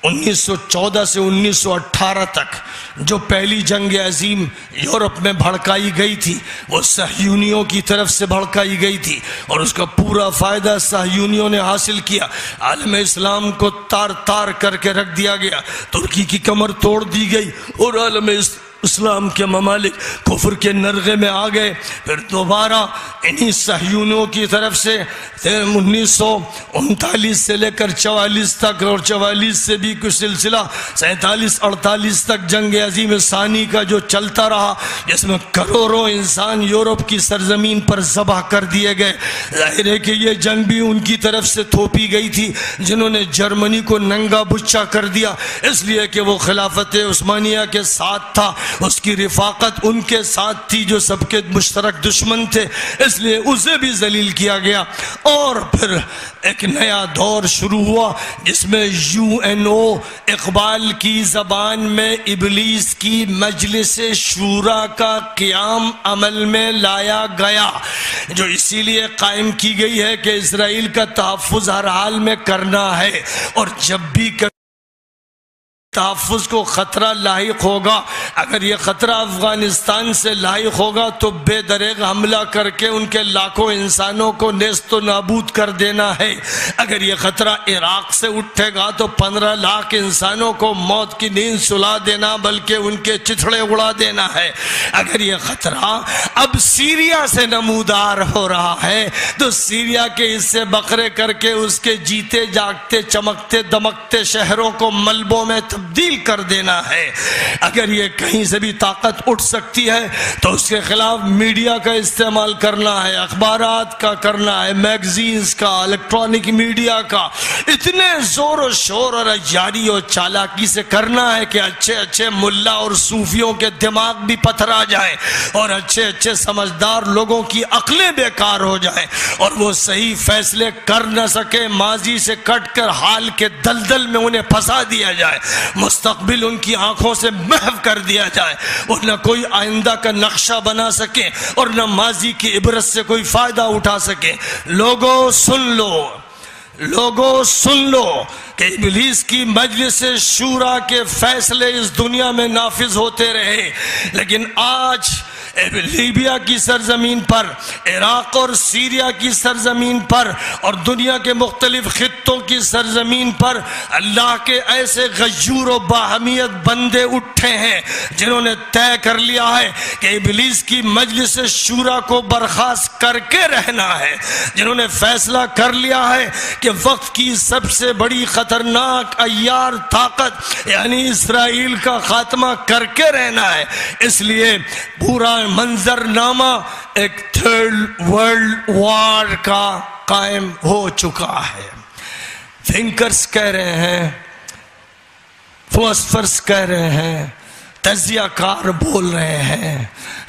1914 سے 1918 تک جو پہلی جنگ عظیم یورپ میں بھڑکائی گئی تھی وہ صہیونیوں کی طرف سے بھڑکائی گئی تھی، اور اس کا پورا فائدہ صہیونیوں نے حاصل کیا۔ عالم اسلام کو تار تار کر کے رکھ دیا گیا، ترکی کی کمر توڑ دی گئی اور عالم اسلام کے ممالک کفر کے نرغے میں آ گئے۔ پھر دوبارہ انہی صہیونیوں کی طرف سے 1939 سے لے کر 44 تک، اور 44 سے بھی کچھ سلسلہ 47-48 تک جنگ عظیم ثانی کا جو چلتا رہا، جس میں کروڑوں انسان یورپ کی سرزمین پر ذبح کر دیے گئے۔ ظاہر ہے کہ یہ جنگ بھی ان کی طرف سے تھوپی گئی تھی جنہوں نے جرمنی کو ننگا بچا کر دیا، اس لیے کہ وہ خلافت عثمانیہ کے ساتھ تھا، اس کی رفاقت ان کے ساتھ تھی جو سب کے مشترک دشمن تھے، اس لیے اسے بھی ذلیل کیا گیا۔ اور پھر ایک نیا دور شروع ہوا جس میں UNO اقبال کی زبان میں ابلیس کی مجلس شورا کا قیام عمل میں لایا گیا، جو اسی لیے قائم کی گئی ہے کہ اسرائیل کا تحفظ ہر حال میں کرنا ہے، اور جب بھی تحفظ کو خطرہ لاحق ہوگا، اگر یہ خطرہ افغانستان سے لاحق ہوگا تو بے دریغ حملہ کر کے ان کے لاکھوں انسانوں کو نیست و نابود کر دینا ہے۔ اگر یہ خطرہ عراق سے اٹھے گا تو 15 لاکھ انسانوں کو موت کی نیند سلا دینا بلکہ ان کے چتھڑے اڑا دینا ہے۔ اگر یہ خطرہ اب سیریا سے نمودار ہو رہا ہے تو سیریا کے حصے بکھرے کر کے اس کے جیتے جاگتے چمکتے دمکتے شہروں کو ملبوں میں تبدیل کر دینا ہے۔ اگر یہ کہیں سے بھی طاقت اٹھ سکتی ہے تو اس کے خلاف میڈیا کا استعمال کرنا ہے، اخبارات کا کرنا ہے، میگزینز کا، الیکٹرانک میڈیا کا، اتنے زور و شور اور اجاری اور چالاکی سے کرنا ہے کہ اچھے اچھے ملا اور صوفیوں کے دماغ بھی پتھرا جائیں اور اچھے اچھے سمجھدار لوگوں کی عقلیں بیکار ہو جائیں اور وہ صحیح فیصلے کر نہ سکے، ماضی سے کٹ کر حال کے دلدل میں انہیں پھنسا دیا جائے، مستقبل ان کی آنکھوں سے محو کر دیا جائے، اور نہ کوئی آئندہ کا نقشہ بنا سکے اور نہ ماضی کی عبرت سے کوئی فائدہ اٹھا سکے۔ لوگوں سن لو کہ ابلیس کی مجلس شورا کے فیصلے اس دنیا میں نافذ ہوتے رہے، لیکن آج لیبیا کی سرزمین پر، عراق اور سیریا کی سرزمین پر اور دنیا کے مختلف خطوں کی سرزمین پر اللہ کے ایسے غیور و باہمیت بندے اٹھے ہیں جنہوں نے طے کر لیا ہے کہ ابلیس کی مجلس شورا کو برخاست کر کے رہنا ہے، جنہوں نے فیصلہ کر لیا ہے کہ وقت کی سب سے بڑی خطرناک عیار طاقت یعنی اسرائیل کا خاتمہ کر کے رہنا ہے۔ اس لیے پورا منظر نامہ ایک تھرڈ ورلڈ وار کا قائم ہو چکا ہے۔ تھنکرز کہہ رہے ہیں، فلاسفرز کہہ رہے ہیں، تجزیہ کار بول رہے ہیں،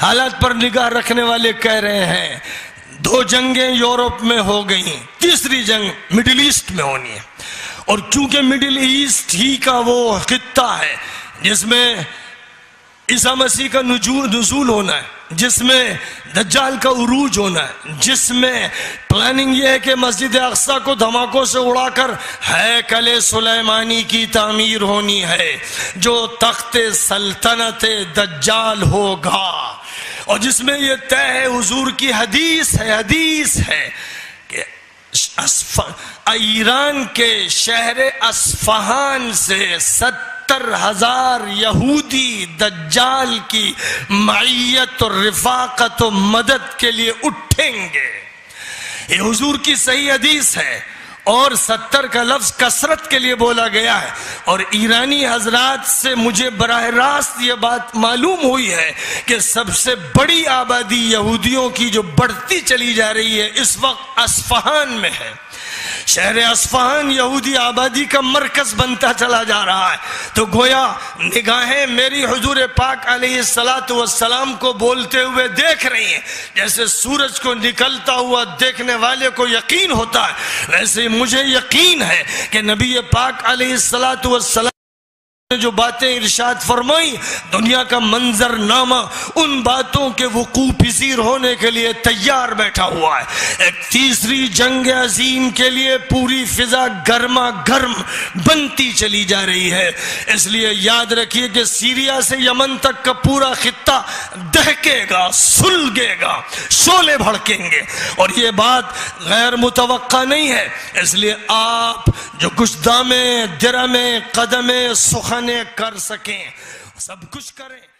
حالات پر نگاہ رکھنے والے کہہ رہے ہیں 2 جنگیں یورپ میں ہو گئیں، تیسری جنگ مڈل ایسٹ میں ہونی ہے، اور چونکہ مڈل ایسٹ ہی کا وہ خطہ ہے جس میں عیسیٰ مسیح کا نزول ہونا ہے، جس میں دجال کا عروج ہونا ہے، جس میں پلاننگ یہ ہے کہ مسجد اقصی کو دھماکوں سے اڑا کر ہیکل سلیمانی کی تعمیر ہونی ہے جو تخت سلطنت دجال ہوگا، اور جس میں یہ طے ہے، حضور کی حدیث ہے کہ ایران کے شہر اصفہان سے 70,000 یہودی دجال کی معیت اور رفاقت و مدد کے لیے اٹھیں گے۔ یہ حضور کی صحیح حدیث ہے، اور 70 کا لفظ کثرت کے لیے بولا گیا ہے، اور ایرانی حضرات سے مجھے براہ راست یہ بات معلوم ہوئی ہے کہ سب سے بڑی آبادی یہودیوں کی جو بڑھتی چلی جا رہی ہے اس وقت اصفہان میں ہے۔ شہر اصفہان یہودی آبادی کا مرکز بنتا چلا جا رہا ہے، تو گویا نگاہیں میری حضور پاک علیہ السلام کو بولتے ہوئے دیکھ رہی ہیں۔ جیسے سورج کو نکلتا ہوا دیکھنے والے کو یقین ہوتا ہے، ویسے مجھے یقین ہے کہ نبی پاک علیہ السلام جو باتیں ارشاد فرمائی، دنیا کا منظر نامہ ان باتوں کے وقوع پذیر ہونے کے لیے تیار بیٹھا ہوا ہے۔ ایک تیسری جنگ عظیم کے لیے پوری فضا گرما گرم بنتی چلی جا رہی ہے۔ اس لیے یاد رکھیے کہ سیریا سے یمن تک کا پورا خطہ دہکے گا، سلگے گا، شعلے بھڑکیں گے، اور یہ بات غیر متوقع نہیں ہے۔ اس لیے آپ جو کچھ دامیں، درمیں، قدمیں، سخنیں کر سکیں سب کچھ کریں۔